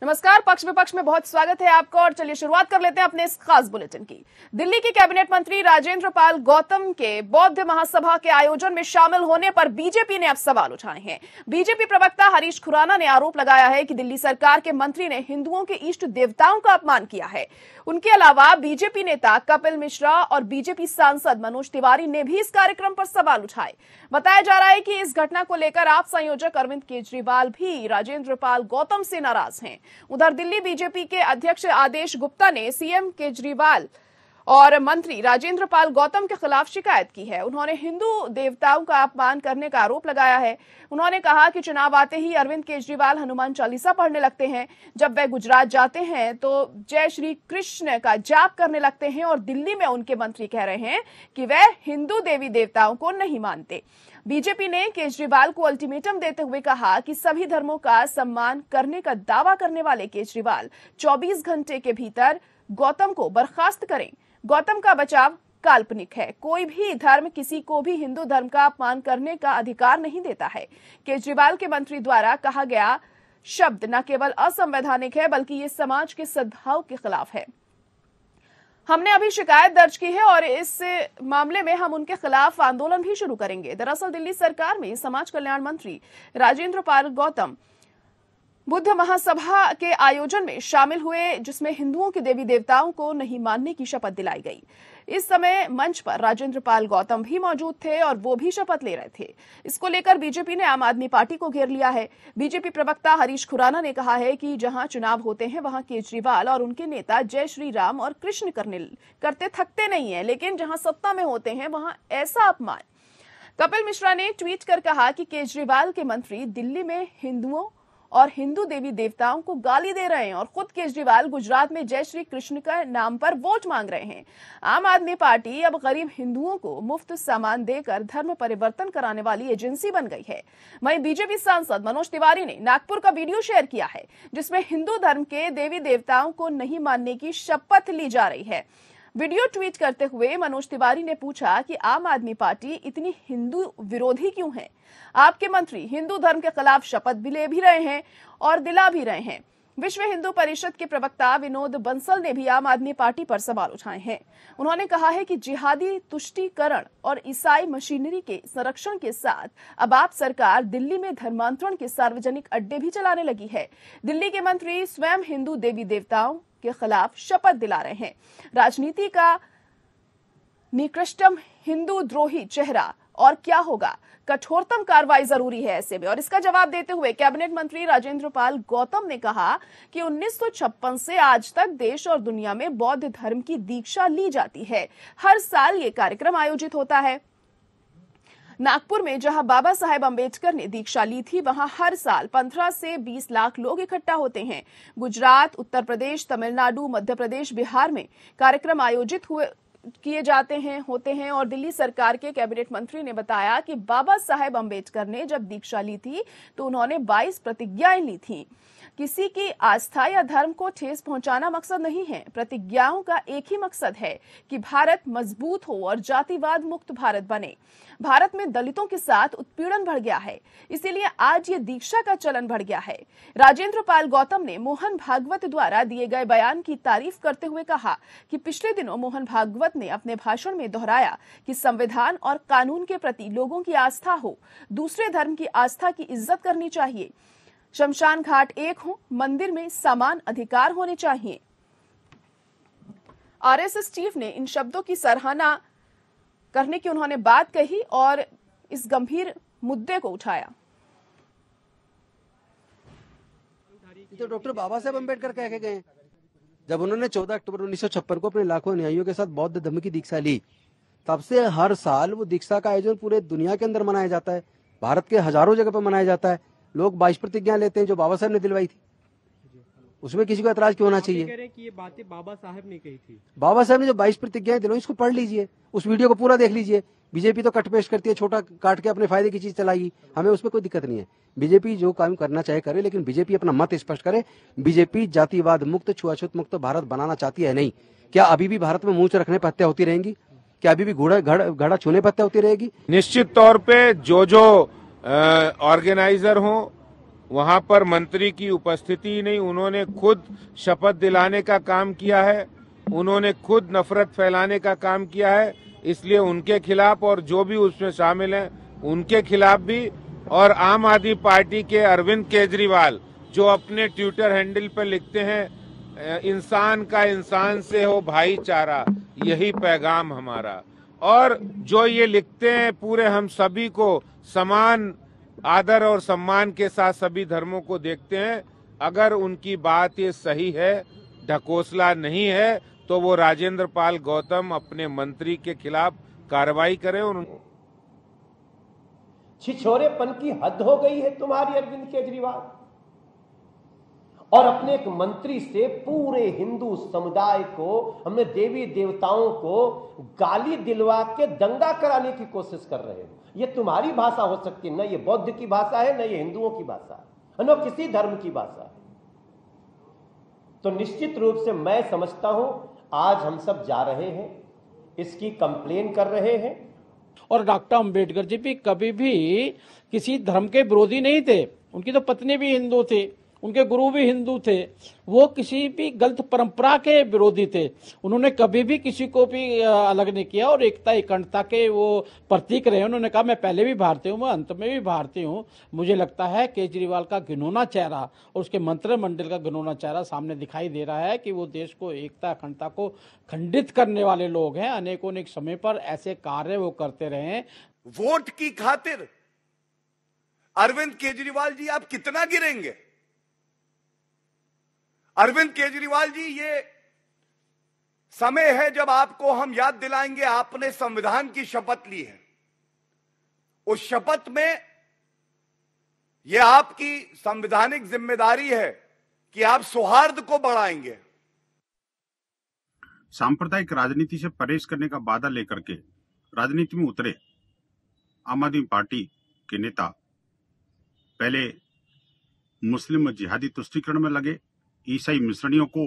नमस्कार। पक्ष विपक्ष में बहुत स्वागत है आपका और चलिए शुरुआत कर लेते हैं अपने इस खास बुलेटिन की। दिल्ली के कैबिनेट मंत्री राजेंद्र पाल गौतम के बौद्ध महासभा के आयोजन में शामिल होने पर बीजेपी ने अब सवाल उठाए हैं। बीजेपी प्रवक्ता हरीश खुराना ने आरोप लगाया है कि दिल्ली सरकार के मंत्री ने हिंदुओं के इष्ट देवताओं का अपमान किया है। उनके अलावा बीजेपी नेता कपिल मिश्रा और बीजेपी सांसद मनोज तिवारी ने भी इस कार्यक्रम पर सवाल उठाए। बताया जा रहा है कि इस घटना को लेकर आप संयोजक अरविंद केजरीवाल भी राजेंद्र पाल गौतम से नाराज हैं। उधर दिल्ली बीजेपी के अध्यक्ष आदेश गुप्ता ने सीएम केजरीवाल और मंत्री राजेंद्र पाल गौतम के खिलाफ शिकायत की है। उन्होंने हिंदू देवताओं का अपमान करने का आरोप लगाया है। उन्होंने कहा कि चुनाव आते ही अरविंद केजरीवाल हनुमान चालीसा पढ़ने लगते हैं, जब वे गुजरात जाते हैं तो जय श्री कृष्ण का जाप करने लगते हैं और दिल्ली में उनके मंत्री कह रहे हैं कि वे हिंदू देवी देवताओं को नहीं मानते। बीजेपी ने केजरीवाल को अल्टीमेटम देते हुए कहा कि सभी धर्मों का सम्मान करने का दावा करने वाले केजरीवाल 24 घंटे के भीतर गौतम को बर्खास्त करें। गौतम का बचाव काल्पनिक है। कोई भी धर्म किसी को भी हिंदू धर्म का अपमान करने का अधिकार नहीं देता है। केजरीवाल के मंत्री द्वारा कहा गया शब्द न केवल असंवैधानिक है बल्कि ये समाज के सद्भाव के खिलाफ है। हमने अभी शिकायत दर्ज की है और इस मामले में हम उनके खिलाफ आंदोलन भी शुरू करेंगे। दरअसल दिल्ली सरकार में समाज कल्याण मंत्री राजेंद्र पाल गौतम बुद्ध महासभा के आयोजन में शामिल हुए, जिसमें हिंदुओं के देवी देवताओं को नहीं मानने की शपथ दिलाई गई। इस समय मंच पर राजेंद्र पाल गौतम भी मौजूद थे और वो भी शपथ ले रहे थे। इसको लेकर बीजेपी ने आम आदमी पार्टी को घेर लिया है। बीजेपी प्रवक्ता हरीश खुराना ने कहा है कि जहां चुनाव होते हैं वहां केजरीवाल और उनके नेता जय श्री राम और कृष्ण करते थकते नहीं है, लेकिन जहां सत्ता में होते हैं वहां ऐसा अपमान। कपिल मिश्रा ने ट्वीट कर कहा कि केजरीवाल के मंत्री दिल्ली में हिंदुओं और हिंदू देवी देवताओं को गाली दे रहे हैं और खुद केजरीवाल गुजरात में जय श्री कृष्ण का नाम पर वोट मांग रहे हैं। आम आदमी पार्टी अब गरीब हिंदुओं को मुफ्त सामान देकर धर्म परिवर्तन कराने वाली एजेंसी बन गई है। वहीं बीजेपी सांसद मनोज तिवारी ने नागपुर का वीडियो शेयर किया है, जिसमें हिंदू धर्म के देवी देवताओं को नहीं मानने की शपथ ली जा रही है। वीडियो ट्वीट करते हुए मनोज तिवारी ने पूछा कि आम आदमी पार्टी इतनी हिंदू विरोधी क्यों है? आपके मंत्री हिंदू धर्म के खिलाफ शपथ भी ले भी रहे हैं और दिला भी रहे हैं। विश्व हिंदू परिषद के प्रवक्ता विनोद बंसल ने भी आम आदमी पार्टी पर सवाल उठाए हैं। उन्होंने कहा है कि जिहादी तुष्टीकरण और ईसाई मशीनरी के संरक्षण के साथ अब आप सरकार दिल्ली में धर्मांतरण के सार्वजनिक अड्डे भी चलाने लगी है। दिल्ली के मंत्री स्वयं हिंदू देवी देवताओं के खिलाफ शपथ दिला रहे हैं। राजनीति का निकृष्टम हिंदू द्रोही चेहरा और क्या होगा? कठोरतम कार्रवाई जरूरी है ऐसे में। और इसका जवाब देते हुए कैबिनेट मंत्री राजेंद्र पाल गौतम ने कहा कि 1956 से आज तक देश और दुनिया में बौद्ध धर्म की दीक्षा ली जाती है। हर साल ये कार्यक्रम आयोजित होता है। नागपुर में जहां बाबा साहेब अंबेडकर ने दीक्षा ली थी, वहां हर साल 15 से 20 लाख लोग इकट्ठा होते हैं। गुजरात, उत्तर प्रदेश, तमिलनाडु, मध्य प्रदेश, बिहार में कार्यक्रम आयोजित किए होते हैं और दिल्ली सरकार के कैबिनेट मंत्री ने बताया कि बाबा साहेब अंबेडकर ने जब दीक्षा ली थी तो उन्होंने 22 प्रतिज्ञाएं ली थीं। किसी की आस्था या धर्म को ठेस पहुंचाना मकसद नहीं है। प्रतिज्ञाओं का एक ही मकसद है कि भारत मजबूत हो और जातिवाद मुक्त भारत बने। भारत में दलितों के साथ उत्पीड़न बढ़ गया है, इसीलिए आज ये दीक्षा का चलन बढ़ गया है। राजेंद्र पाल गौतम ने मोहन भागवत द्वारा दिए गए बयान की तारीफ करते हुए कहा कि पिछले दिनों मोहन भागवत ने अपने भाषण में दोहराया कि संविधान और कानून के प्रति लोगों की आस्था हो, दूसरे धर्म की आस्था की इज्जत करनी चाहिए। शमशान घाट एक हो, मंदिर में समान अधिकार होने चाहिए। आरएसएस चीफ ने इन शब्दों की सराहना करने की उन्होंने बात कही और इस गंभीर मुद्दे को उठाया। तो डॉक्टर बाबा साहेब अम्बेडकर कह के गए, जब उन्होंने 14 अक्टूबर 1956 को अपने लाखों अनुयायियों के साथ बौद्ध धर्म की दीक्षा ली, तब से हर साल वो दीक्षा का आयोजन पूरे दुनिया के अंदर मनाया जाता है। भारत के हजारों जगह पर मनाया जाता है। लोग 22 प्रतिज्ञा लेते हैं जो बाबा साहब ने दिलवाई थी, उसमें किसी को ऐतराज क्यों होना चाहिए? कह रहे हैं कि ये बातें बाबा साहब ने कही थी। बाबा साहब ने जो 22 प्रतिज्ञाएं दिलवाई, इसको पढ़ लीजिए, उस वीडियो को पूरा देख लीजिए। बीजेपी तो कट पेस्ट करती है, छोटा काट के अपने फायदे की चीज चलाएगी। हमें उसमें कोई दिक्कत नहीं है। बीजेपी जो काम करना चाहे करे, लेकिन बीजेपी अपना मत स्पष्ट करे। बीजेपी जातिवाद मुक्त, छुआछूत मुक्त भारत बनाना चाहती है नहीं? क्या अभी भी भारत में मूंछ रखने पर हत्या होती रहेंगी? क्या अभी भी घड़ा छूने पर हत्या होती रहेगी? निश्चित तौर पे जो ऑर्गेनाइजर हो वहां पर मंत्री की उपस्थिति ही नहीं, उन्होंने खुद शपथ दिलाने का काम किया है, उन्होंने खुद नफरत फैलाने का काम किया है। इसलिए उनके खिलाफ और जो भी उसमें शामिल हैं उनके खिलाफ भी, और आम आदमी पार्टी के अरविंद केजरीवाल जो अपने ट्विटर हैंडल पर लिखते हैं इंसान का इंसान से हो भाईचारा, यही पैगाम हमारा। और जो ये लिखते हैं पूरे हम सभी को समान आदर और सम्मान के साथ सभी धर्मों को देखते हैं। अगर उनकी बात ये सही है, ढकोसला नहीं है, तो वो राजेंद्र पाल गौतम अपने मंत्री के खिलाफ कार्रवाई करें। और छिछोरेपन की हद हो गई है तुम्हारी अरविंद केजरीवाल। और अपने एक मंत्री से पूरे हिंदू समुदाय को, हमने देवी देवताओं को गाली दिलवा के दंगा कराने की कोशिश कर रहे हो। ये तुम्हारी भाषा हो सकती है, न ये बौद्ध की भाषा है, न ये हिंदुओं की भाषा है, न किसी धर्म की भाषा है। तो निश्चित रूप से मैं समझता हूं आज हम सब जा रहे हैं, इसकी कंप्लेन कर रहे हैं। और डॉक्टर अंबेडकर जी भी कभी भी किसी धर्म के विरोधी नहीं थे। उनकी तो पत्नी भी हिंदू थे, उनके गुरु भी हिंदू थे, वो किसी भी गलत परंपरा के विरोधी थे। उन्होंने कभी भी किसी को भी अलग नहीं किया और एकता अखंडता के वो प्रतीक रहे। उन्होंने कहा मैं पहले भी भारतीय हूँ, मैं अंत में भी भारतीय हूँ। मुझे लगता है केजरीवाल का घिनौना चेहरा और उसके मंत्रिमंडल का घिनौना चेहरा सामने दिखाई दे रहा है कि वो देश को एकता अखंडता को खंडित करने वाले लोग हैं। अनेकों ने एक समय पर ऐसे कार्य वो करते रहे हैं। वोट की खातिर अरविंद केजरीवाल जी आप कितना गिरेंगे? अरविंद केजरीवाल जी, ये समय है जब आपको हम याद दिलाएंगे आपने संविधान की शपथ ली है। उस शपथ में यह आपकी संवैधानिक जिम्मेदारी है कि आप सौहार्द को बढ़ाएंगे। सांप्रदायिक राजनीति से परहेज करने का वादा लेकर के राजनीति में उतरे आम आदमी पार्टी के नेता पहले मुस्लिम जिहादी तुष्टीकरण में लगे, ईसाई मिशरणियों को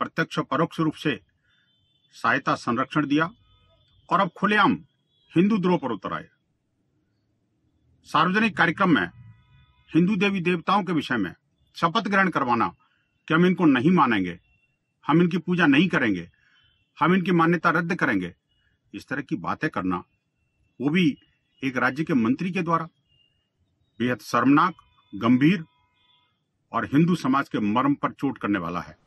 प्रत्यक्ष परोक्ष रूप से सहायता संरक्षण दिया और अब खुलेआम हिंदू द्रोह पर उतर आए। सार्वजनिक कार्यक्रम में हिंदू देवी देवताओं के विषय में शपथ ग्रहण करवाना कि हम इनको नहीं मानेंगे, हम इनकी पूजा नहीं करेंगे, हम इनकी मान्यता रद्द करेंगे, इस तरह की बातें करना, वो भी एक राज्य के मंत्री के द्वारा, बेहद शर्मनाक, गंभीर और हिंदू समाज के मर्म पर चोट करने वाला है।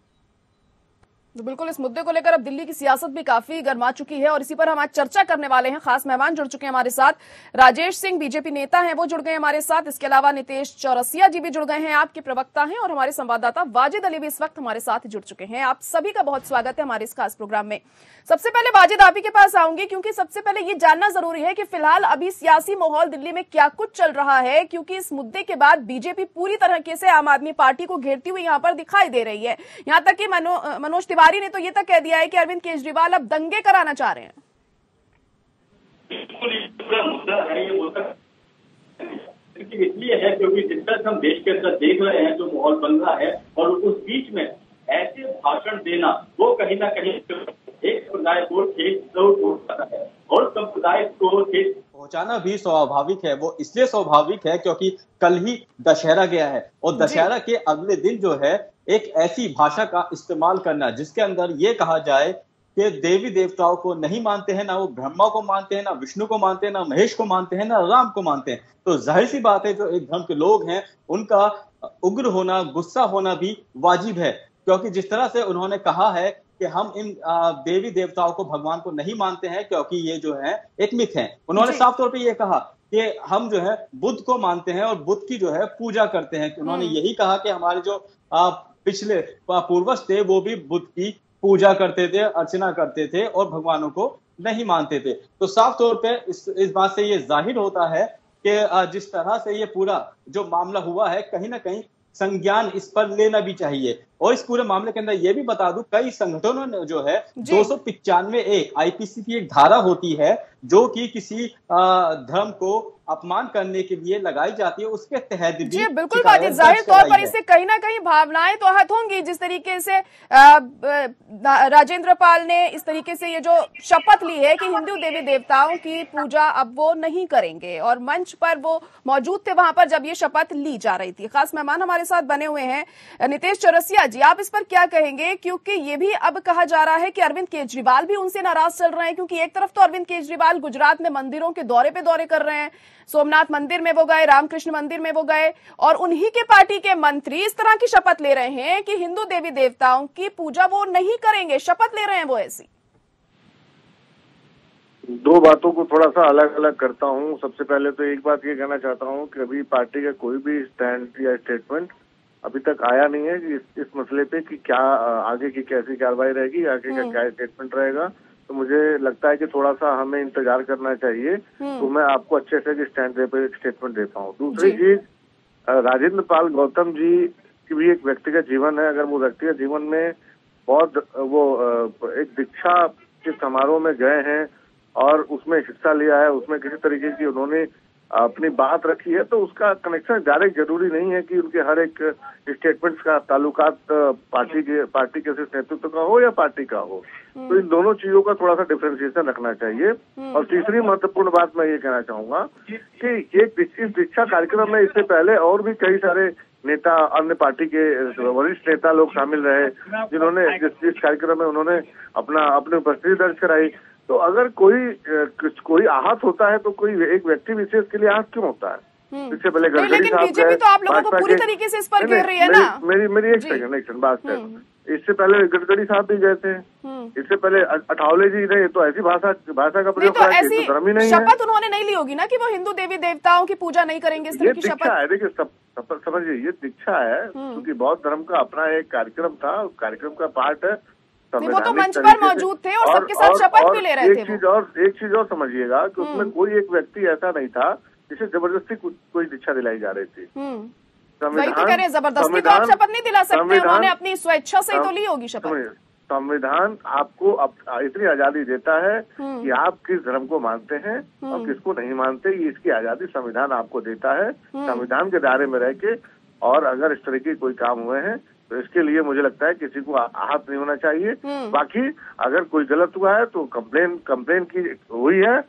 तो बिल्कुल इस मुद्दे को लेकर अब दिल्ली की सियासत भी काफी गर्मा चुकी है और इसी पर हम आज चर्चा करने वाले हैं। खास मेहमान जुड़ चुके हैं हमारे साथ। राजेश सिंह बीजेपी नेता हैं, वो जुड़ गए हमारे साथ। इसके अलावा नितेश चौरसिया जी भी जुड़ गए हैं, आपके प्रवक्ता हैं, और हमारे संवाददाता वाजिद अली भी इस वक्त हमारे साथ जुड़ चुके हैं। आप सभी का बहुत स्वागत है हमारे इस खास प्रोग्राम में। सबसे पहले वाजिद आप ही के पास आऊंगी, क्योंकि सबसे पहले ये जानना जरूरी है कि फिलहाल अभी सियासी माहौल दिल्ली में क्या कुछ चल रहा है, क्योंकि इस मुद्दे के बाद बीजेपी पूरी तरीके से आम आदमी पार्टी को घेरती हुई यहां पर दिखाई दे रही है। यहां तक कि मनोज तिवारी ने तो ये तक कह दिया है कि अरविंद केजरीवाल अब दंगे कराना चाह रहे हैं। मुद्दा है ये, मुद्दा इसलिए है क्योंकि जिस तरह हम देश के अंदर देख रहे हैं जो माहौल बन रहा है, और उस बीच में ऐसे भाषण देना वो कहीं ना कहीं एक समुदाय को ठेस पहुंचाता है, और संप्रदाय को ठेस पहुंचाना भी स्वाभाविक है। वो इसलिए स्वाभाविक है क्योंकि कल ही दशहरा गया है, और दशहरा के अगले दिन जो है एक ऐसी भाषा का इस्तेमाल करना जिसके अंदर ये कहा जाए कि देवी देवताओं को नहीं मानते हैं, ना वो ब्रह्मा को मानते हैं, ना विष्णु को मानते हैं, ना महेश को मानते हैं, ना राम को मानते हैं। तो जाहिर सी बात है जो एक धर्म के लोग हैं उनका उग्र होना, गुस्सा होना भी वाजिब है, क्योंकि जिस तरह से उन्होंने कहा है कि हम इन देवी देवताओं को, भगवान को नहीं मानते हैं क्योंकि ये जो है एक मिथ है। उन्होंने साफ तौर पे ये कहा कि हम जो है बुद्ध को मानते हैं और बुद्ध की जो है पूजा करते हैं। उन्होंने यही कहा कि हमारे जो पिछले पूर्वज थे वो भी बुद्ध की पूजा करते थे, अर्चना करते थे और भगवानों को नहीं मानते थे। तो साफ तौर पे इस बात से ये जाहिर होता है कि जिस तरह से ये पूरा जो मामला हुआ है, कहीं ना कहीं संज्ञान इस पर लेना भी चाहिए। और इस पूरे मामले के अंदर ये भी बता दूं, कई संगठनों ने जो है 295A आईपीसी की एक धारा होती है जो कि किसी धर्म को अपमान करने के लिए लगाई जाती है, उसके तहत भी जी बिल्कुल बात है। जाहिर तौर पर इससे कहीं ना कहीं भावनाएं तो आहत होंगी। जिस तरीके से राजेंद्र पाल ने इस तरीके से ये जो शपथ ली है कि हिंदू देवी देवताओं की पूजा अब वो नहीं करेंगे, और मंच पर वो मौजूद थे वहां पर जब ये शपथ ली जा रही थी। खास मेहमान हमारे साथ बने हुए हैं नितेश चौरसिया जी, आप इस पर क्या कहेंगे? क्योंकि ये भी अब कहा जा रहा है कि अरविंद केजरीवाल भी उनसे नाराज चल रहे हैं, क्योंकि एक तरफ तो अरविंद केजरीवाल गुजरात में मंदिरों के दौरे पे दौरे कर रहे हैं, सोमनाथ मंदिर में वो गए, रामकृष्ण मंदिर में वो गए, और उन्हीं के पार्टी के मंत्री इस तरह की शपथ ले रहे हैं कि हिंदू देवी देवताओं की पूजा वो नहीं करेंगे, शपथ ले रहे हैं वो ऐसी। दो बातों को थोड़ा सा अलग अलग करता हूं। सबसे पहले तो एक बात ये कहना चाहता हूं कि अभी पार्टी का कोई भी स्टैंड या स्टेटमेंट अभी तक आया नहीं है कि इस मसले पे कि क्या आगे की कैसी कार्रवाई रहेगी, आगे का क्या स्टेटमेंट रहेगा। तो मुझे लगता है कि थोड़ा सा हमें इंतजार करना चाहिए, तो मैं आपको अच्छे से स्टेटमेंट दे पाऊँ। दूसरी चीज, राजेंद्र पाल गौतम जी की भी एक व्यक्तिगत जीवन है। अगर वो व्यक्तिगत जीवन में बहुत एक दीक्षा के समारोह में गए हैं और उसमें हिस्सा लिया है, उसमें किसी तरीके की उन्होंने अपनी बात रखी है, तो उसका कनेक्शन डायरेक्ट जरूरी नहीं है कि उनके हर एक स्टेटमेंट्स का ताल्लुकात पार्टी के नेतृत्व का हो या पार्टी का हो। तो इन दोनों चीजों का थोड़ा सा डिफरेंशिएशन रखना चाहिए। और तीसरी महत्वपूर्ण बात मैं ये कहना चाहूंगा कि इस दीक्षा कार्यक्रम में इससे पहले और भी कई सारे नेता, अन्य पार्टी के वरिष्ठ नेता लोग शामिल रहे, जिन्होंने जिस कार्यक्रम में उन्होंने अपनी उपस्थिति दर्ज कराई। तो अगर कोई आहत होता है तो कोई एक व्यक्ति विशेष के लिए आहत क्यों होता है? इससे पहले गडकरी साहब बीजेपी तो आप लोगों को पूरी तरीके से इस पर घेर रही है ना। मेरी एक सेकंड बात है। इससे पहले गडकरी साहब भी गए थे, इससे पहले अठावले जी ने तो ऐसी भाषा का प्रयोग किया तो धर्म ही नहीं है। शपथ उन्होंने नहीं ली होगी ना कि वो हिंदू देवी देवताओं की पूजा नहीं करेंगे, इस तरह की शपथ है। देखिए समझिए, ये दीक्षा है क्योंकि बौद्ध धर्म का अपना एक कार्यक्रम था, कार्यक्रम का पार्ट है। वो तो मंच पर मौजूद थे और सबके साथ शपथ भी ले रहे थे। एक चीज और समझिएगा कि उसमें कोई एक व्यक्ति ऐसा नहीं था जिसे जबरदस्ती कोई दीक्षा दिलाई जा रही थी। वही तो कह रहे हैं, जबरदस्ती तो आप शपथ नहीं दिला सकते, उन्होंने अपनी स्वेच्छा से तो ली होगी शपथ। संविधान आपको इतनी आजादी देता है कि आप किस धर्म को मानते हैं और किसको नहीं मानते, ये इसकी आजादी संविधान आपको देता है। संविधान के दायरे में रह के, और अगर इस तरह के कोई काम हुए हैं तो इसके लिए मुझे लगता है किसी को आहत नहीं होना चाहिए। बाकी अगर कोई गलत हुआ है तो कंप्लेन की हुई है,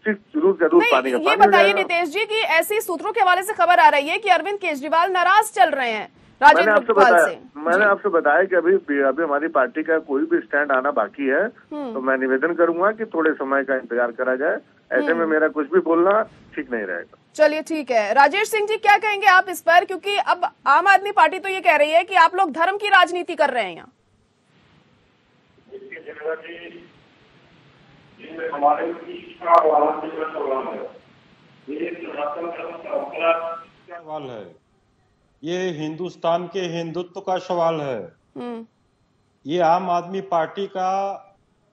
जरूर पानी का। ये बताइए नितेश जी कि ऐसी सूत्रों के हवाले से खबर आ रही है कि अरविंद केजरीवाल नाराज चल रहे हैं राजेंद्र पाल से। मैंने आपसे बताया कि अभी हमारी पार्टी का कोई भी स्टैंड आना बाकी है, तो मैं निवेदन करूंगा कि थोड़े समय का इंतजार करा जाए। ऐसे में मेरा कुछ भी बोलना ठीक नहीं रहेगा। चलिए ठीक है। राजेश सिंह जी क्या कहेंगे आप इस पर, क्योंकि अब आम आदमी पार्टी तो ये कह रही है कि आप लोग धर्म की राजनीति कर रहे हैं यहाँ। हमारे सवाल है, ये हिंदुस्तान के हिंदुत्व का सवाल है। ये आम आदमी पार्टी का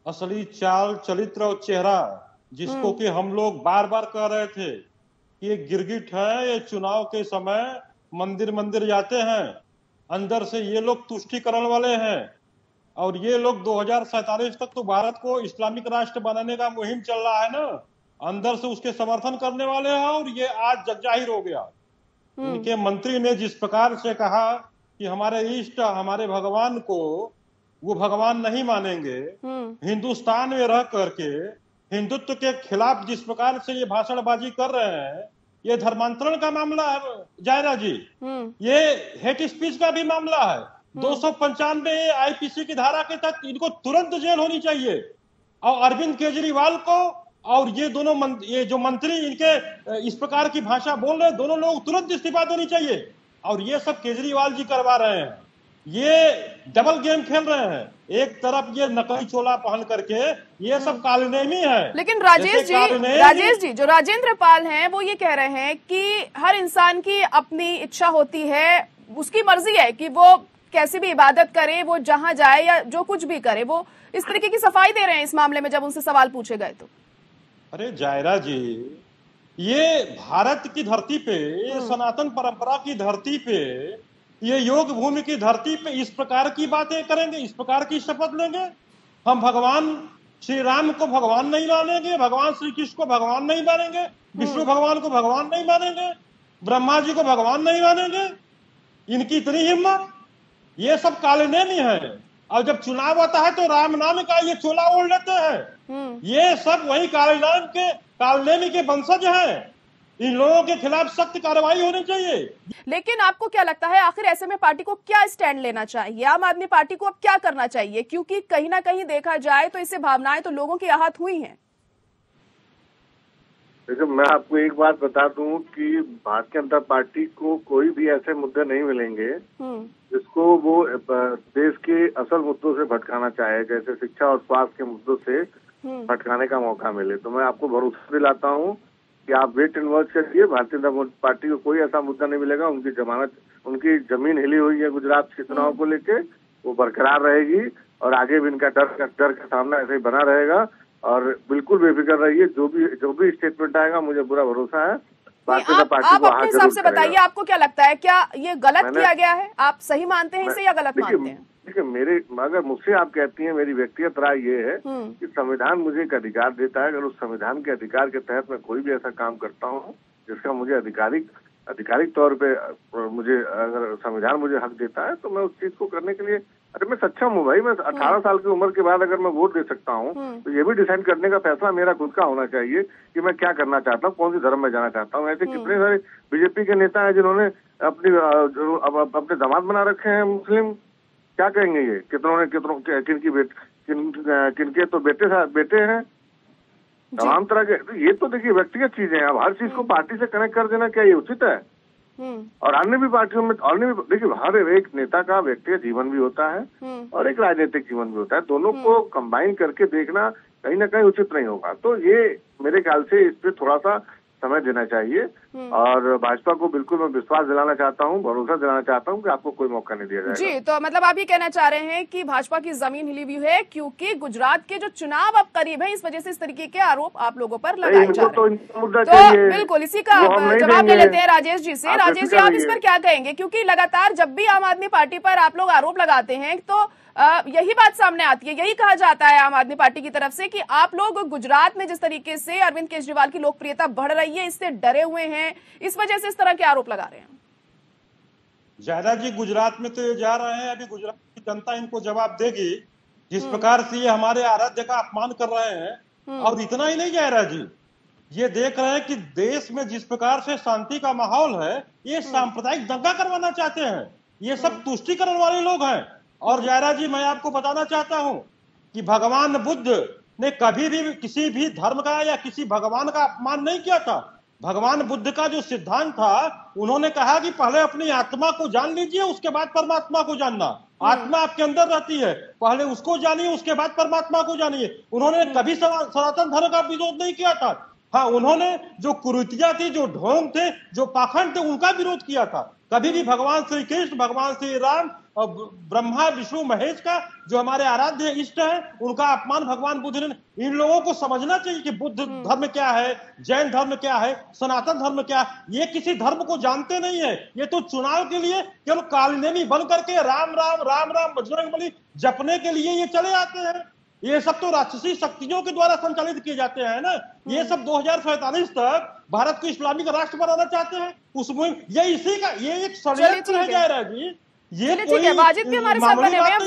असली चाल, चरित्र और चेहरा, जिसको कि हम लोग बार बार कह रहे थे कि ये गिरगिट है, ये चुनाव के समय मंदिर जाते हैं, अंदर से ये लोग तुष्टीकरण वाले हैं, और ये लोग 2047 तक तो भारत को इस्लामिक राष्ट्र बनाने का मुहिम चल रहा है ना, अंदर से उसके समर्थन करने वाले हैं, और ये आज जगजाहिर हो गया। उनके मंत्री ने जिस प्रकार से कहा कि हमारे इष्ट, हमारे भगवान को वो भगवान नहीं मानेंगे, हिंदुस्तान में रह करके हिंदुत्व के खिलाफ जिस प्रकार से ये भाषणबाजी कर रहे हैं, ये धर्मांतरण का मामला है जायरा जी, ये हेट स्पीच का भी मामला है। 295 आईपीसी की धारा के तहत इनको तुरंत जेल होनी चाहिए, और अरविंद केजरीवाल को और ये जो मंत्री इनके इस प्रकार की भाषा बोल रहे हैं, दोनों लोग तुरंत इस्तीफा देनी चाहिए। और ये सब केजरीवाल जी करवा रहे हैं, ये डबल गेम खेल रहे हैं। एक तरफ ये नकली चोला पहन करके ये सब कालनेमी है। लेकिन राजेश जी जो राजेंद्र पाल हैं वो ये कह रहे हैं कि हर इंसान की अपनी इच्छा होती है, उसकी मर्जी है कि वो कैसी भी इबादत करे, वो जहां जाए या जो कुछ भी करे। वो इस तरीके की सफाई दे रहे हैं इस मामले में जब उनसे सवाल पूछे गए तो। अरे जायरा जी, ये भारत की धरती पे, ये सनातन परंपरा की धरती पे, ये योग भूमि की धरती पे इस प्रकार की बातें करेंगे, इस प्रकार की शपथ लेंगे? हम भगवान श्री राम को भगवान नहीं मानेंगे, भगवान श्री कृष्ण को भगवान नहीं मानेंगे, विष्णु भगवान को भगवान नहीं मानेंगे, ब्रह्मा जी को भगवान नहीं मानेंगे। इनकी इतनी हिम्मत, ये सब काले नेमी है। और जब चुनाव आता है तो राम नाम का ये चोला ओढ़ लेते हैं। ये सब वही कालनेमी के वंशज हैं। इन लोगों के खिलाफ सख्त कार्रवाई होनी चाहिए। लेकिन आपको क्या लगता है आखिर ऐसे में पार्टी को क्या स्टैंड लेना चाहिए? आम आदमी पार्टी को अब क्या करना चाहिए? क्योंकि कहीं ना कहीं देखा जाए तो इससे भावनाएं तो लोगों की आहत हुई हैं। देखो, मैं आपको एक बात बता दूं कि भारतीय जनता पार्टी को कोई भी ऐसे मुद्दे नहीं मिलेंगे जिसको वो देश के असल मुद्दों से भटकाना चाहे, जैसे शिक्षा और स्वास्थ्य के मुद्दों से भटकाने का मौका मिले। तो मैं आपको भरोसा दिलाता हूं कि आप वेट एंड वॉच करिए, भारतीय जनता पार्टी को कोई ऐसा मुद्दा नहीं मिलेगा। उनकी जमीन हिली हुई है गुजरात के चुनाव को लेके, वो बरकरार रहेगी और आगे भी इनका डर का सामना ऐसे ही बना रहेगा। और बिल्कुल बेफिक्र रहिए, जो भी स्टेटमेंट आएगा मुझे पूरा भरोसा है भारतीय जनता पार्टी को। आप अपने हिसाब से बताइए, आपको क्या लगता है, क्या ये गलत किया गया है? आप सही मानते हैं इसे या गलत मानते हैं? देखिए, अगर मुझसे आप कहती हैं, मेरी व्यक्तिगत राय ये है कि संविधान मुझे एक अधिकार देता है। अगर उस संविधान के अधिकार के तहत मैं कोई भी ऐसा काम करता हूँ जिसका मुझे आधिकारिक तौर पे मुझे अगर संविधान मुझे हक देता है तो मैं उस चीज को करने के लिए, अरे मैं सक्षम हूँ भाई। मैं 18 साल की उम्र के बाद अगर मैं वोट दे सकता हूँ तो ये भी डिसाइड करने का फैसला मेरा खुद का होना चाहिए कि मैं क्या करना चाहता हूँ, कौन सी धर्म में जाना चाहता हूँ। ऐसे कितने सारे बीजेपी के नेता हैं जिन्होंने अपने दामाद बना रखे हैं मुस्लिम। क्या कहेंगे ये? किनके तो बेटे हैं, तमाम तरह के। ये तो देखिए व्यक्तिगत चीजें हैं। अब हर चीज को पार्टी से कनेक्ट कर देना क्या ये उचित है? और अन्य भी पार्टियों में देखिए, हर एक नेता का व्यक्तिगत जीवन भी होता है और एक राजनीतिक जीवन भी होता है। दोनों को कंबाइन करके देखना कहीं ना कहीं उचित नहीं होगा। तो ये मेरे ख्याल से इस पे थोड़ा सा समय देना चाहिए। और भाजपा को बिल्कुल मैं विश्वास दिलाना चाहता हूँ, भरोसा दिलाना चाहता हूँ कि आपको कोई मौका नहीं दिया जाएगा। जी, तो मतलब आप ये कहना चाह रहे हैं कि भाजपा की जमीन हिली हुई है क्योंकि गुजरात के जो चुनाव अब करीब है, इस वजह से इस तरीके के आरोप आप लोगों पर लगाए जा रहे हैं। तो बिल्कुल इसी का जवाब ले लेते हैं राजेश जी से। राजेश जी, आप इस पर क्या कहेंगे? क्योंकि लगातार जब भी आम आदमी पार्टी पर आप लोग आरोप लगाते हैं तो यही बात सामने आती है, यही कहा जाता है आम आदमी पार्टी की तरफ से कि आप लोग गुजरात में जिस तरीके से अरविंद केजरीवाल की लोकप्रियता बढ़ रही है, इससे डरे हुए हैं, इस वजह से इस तरह के आरोप लगा रहे हैं। जायरा जी, गुजरात में तो ये जा रहे हैं, अभी गुजरात की जनता इनको जवाब देगी। जिस प्रकार से ये हमारे आराध्य का अपमान कर रहे हैं, और इतना ही नहीं जायरा जी, ये देख रहे हैं कि देश में जिस प्रकार से शांति का माहौल है, ये सांप्रदायिक दंगा करवाना चाहते हैं। ये सब तुष्टिकरण वाले लोग हैं। और जायरा जी, मैं आपको बताना चाहता हूं कि भगवान बुद्ध ने कभी भी किसी भी धर्म का या किसी भगवान का अपमान नहीं किया था। भगवान बुद्ध का जो सिद्धांत था, उन्होंने कहा कि पहले अपनी आत्मा को जान लीजिए, उसके बाद परमात्मा को जानना। आत्मा आपके अंदर रहती है, पहले उसको जानिए, उसके बाद परमात्मा को जानिए। उन्होंने कभी सनातन धर्म का विरोध नहीं किया था। हाँ, उन्होंने जो कुरीतियां थी, जो ढोंग थे, जो पाखंड थे, उनका विरोध किया था। कभी भी भगवान श्री कृष्ण, भगवान श्री राम और ब्रह्मा विष्णु महेश का जो हमारे आराध्य इष्ट है, उनका अपमान भगवान बुद्ध ने। इन लोगों को समझना चाहिए कि बुद्ध धर्म क्या है, जैन धर्म क्या है, सनातन धर्म क्या है। ये किसी धर्म को जानते नहीं है। ये तो चुनाव के लिए केवल कालनेमी बन करके राम राम राम राम बजरंगबली जपने के लिए ये चले आते हैं। ये सब तो राक्षसी शक्तियों के द्वारा संचालित किए जाते हैं ना। ये सब 2047 तक भारत को इस्लामिक राष्ट्र बनाना चाहते हैं। उसमें ये इसी का ये एक षड्यंत्र है जायरा जी। ये ठीक है, वाजिद भी हमारे साथ बने हुए हैं।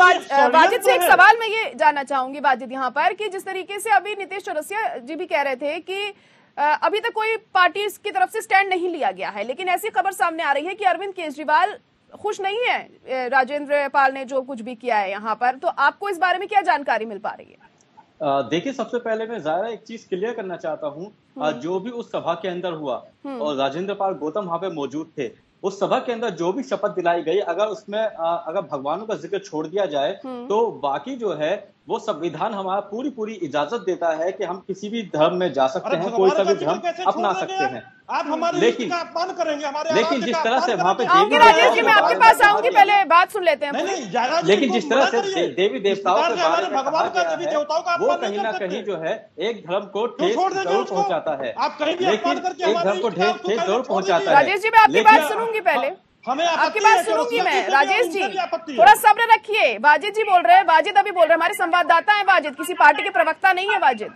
वाजिद से एक सवाल मैं ये जानना चाहूंगी वाजिद यहाँ पर कि जिस तरीके से अभी नीतीश चौरसिया जी भी कह रहे थे कि अभी तक कोई पार्टी की तरफ से स्टैंड नहीं लिया गया है, लेकिन ऐसी खबर सामने आ रही है कि अरविंद केजरीवाल खुश नहीं है राजेंद्र पाल ने जो कुछ भी किया है यहाँ पर। तो आपको इस बारे में क्या जानकारी मिल पा रही है? देखिए, सबसे पहले मैं जायरा एक चीज क्लियर करना चाहता हूँ। जो भी उस सभा के अंदर हुआ और राजेंद्र पाल गौतम वहां पे मौजूद थे, उस सभा के अंदर जो भी शपथ दिलाई गई, अगर उसमें अगर भगवानों का जिक्र छोड़ दिया जाए तो बाकी जो है वो संविधान हमारा पूरी इजाजत देता है कि हम किसी भी धर्म में जा सकते हैं, कोई सा भी धर्म अपना सकते हैं। आप हमारे लेकिन अपमान करेंगे, हमारे लेकिन जिस तरह से वहाँ पे राजेश जी, मैं आपके पास आऊंगी, पहले बात सुन लेते हैं। लेकिन जिस तरह से देवी देवताओं के बारे में कहा गया है, वो कहीं ना कहीं जो है एक धर्म को ठेस जरूर पहुंचाता है। लेकिन एक धर्म को ठेस जरूर पहुंचाता है। राजेश जी, मैं आपकी बात सुनूंगी पहले। हमें आपकी बात सुनूंगी मैं। राजेश जी थोड़ा सब्र रखिए। वाजिद जी बोल रहे हैं, वाजिद अभी बोल रहे हैं, हमारे संवाददाता है वाजिद, किसी पार्टी के प्रवक्ता नहीं है वाजिद,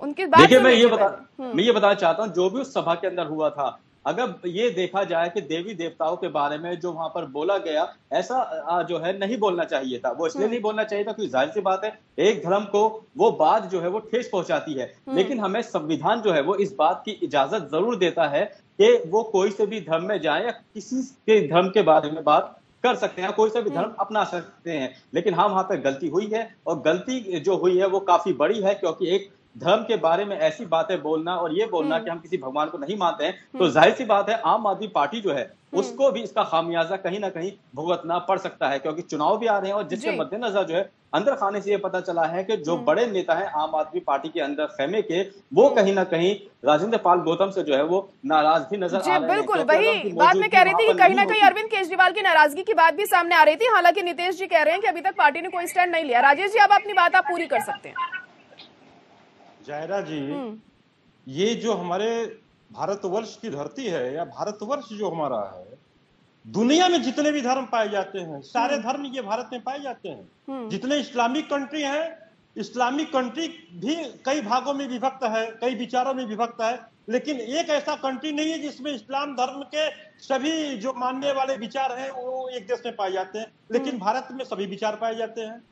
उनकी बात। देखिए मैं ये बताना चाहता हूँ, जो भी उस सभा के अंदर हुआ था, अगर ये देखा जाए कि देवी देवताओं के बारे में जो वहां पर बोला गया, ऐसा जो है नहीं बोलना चाहिए था। वो इसलिए नहीं बोलना चाहिए था क्योंकि जाहिर सी बात है एक धर्म को वो बात जो है वो ठेस पहुंचाती है, लेकिन हमें संविधान जो है वो इस बात की इजाजत जरूर देता है कि वो कोई से भी धर्म में जाए या किसी के धर्म के बारे में बात कर सकते हैं, कोई सा भी धर्म अपना सकते हैं। लेकिन हाँ, वहां पर गलती हुई है और गलती जो हुई है वो काफी बड़ी है, क्योंकि एक धर्म के बारे में ऐसी बातें बोलना और ये बोलना कि हम किसी भगवान को नहीं मानते हैं, तो जाहिर सी बात है आम आदमी पार्टी जो है उसको भी इसका खामियाजा कहीं ना कहीं भुगतना पड़ सकता है, क्योंकि चुनाव भी आ रहे हैं और जिसके मद्देनजर जो है अंदर खाने से ये पता चला है कि जो बड़े नेता हैं आम आदमी पार्टी के अंदर खेमे के, वो कहीं ना कहीं राजेंद्र पाल गौतम से जो है वो नाराज भी नजर आ रहे हैं। बिल्कुल वही बात मैं कह रही थी कि कहीं ना कहीं अरविंद केजरीवाल की नाराजगी की बात भी सामने आ रही थी। हालांकि नीतीश जी कह रहे हैं कि अभी तक पार्टी ने कोई स्टैंड नहीं लिया। राजेश जी, अब अपनी बात आप पूरी कर सकते हैं। जायरा जी, ये जो हमारे भारतवर्ष की धरती है या भारतवर्ष जो हमारा है, दुनिया में जितने भी धर्म पाए जाते हैं सारे धर्म ये भारत में पाए जाते हैं। जितने इस्लामिक कंट्री हैं, इस्लामिक कंट्री भी कई भागों में विभक्त है, कई विचारों में विभक्त है, लेकिन एक ऐसा कंट्री नहीं है जिसमें इस्लाम धर्म के सभी जो मानने वाले विचार हैं वो एक देश में पाए जाते हैं। लेकिन भारत में सभी विचार पाए जाते हैं।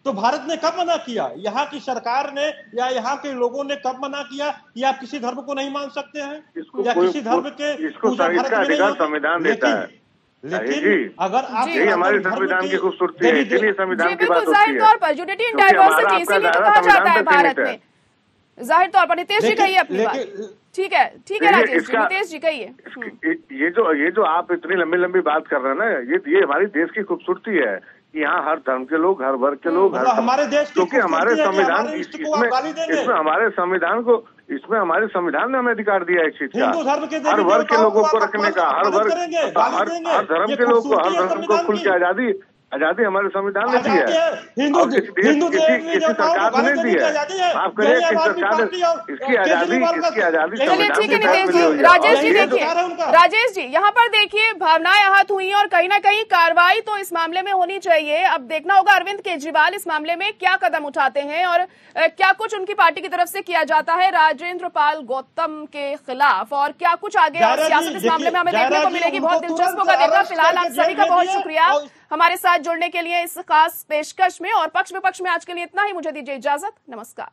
तो भारत ने कब मना किया? यहाँ की सरकार ने या यहाँ के लोगों ने कब मना किया कि आप किसी धर्म को नहीं मान सकते हैं या किसी धर्म के पूजा भारत में नहीं होती? संविधान देता है। लेकिन अगर आप हमारे संविधान की खूबसूरती है, इसीलिए संविधान की बात होती है। जाहिर तौर पर यूनिटी इन डाइवर्सिटी इसीलिए तो कहा जाता है भारत में। जाहिर तौर पर नीतीश जी कहिए अपनी बात। ठीक है राजेश जी, नीतीश जी कहिए। ये जो आप इतनी लंबी लंबी बात कर रहे हैं ना, ये हमारी देश की खूबसूरती है। यहाँ हर धर्म के लोग, हर वर्ग के लोग, हमारे देश क्योंकि हमारे संविधान इसमें हमारे संविधान ने हमें अधिकार दिया है इस चीज का, हर वर्ग के लोगों को रखने का, हर धर्म के लोग को, हर धर्म को खुल के आजादी हमारे संविधान ने दी है और किसी सरकार ने दी है। आप कहिए कि सरकार इसकी आजादी चलिए ठीक है नीतीश जी। राजेश जी देखिए, राजेश जी यहाँ पर देखिए भावनाएं आहत हुई और कहीं ना कहीं कार्रवाई तो इस मामले में होनी चाहिए। अब देखना होगा अरविंद केजरीवाल इस मामले में क्या कदम उठाते हैं और क्या कुछ उनकी पार्टी की तरफ से किया जाता है राजेंद्र पाल गौतम के खिलाफ, और क्या कुछ आगे सियासत इस मामले में हमें देखने को मिलेगी। बहुत दिलचस्प होगा देखना। फिलहाल आप सभी का बहुत शुक्रिया हमारे साथ जुड़ने के लिए इस खास पेशकश में, और पक्ष विपक्ष में आज के लिए इतना ही। मुझे दीजिए इजाजत, नमस्कार।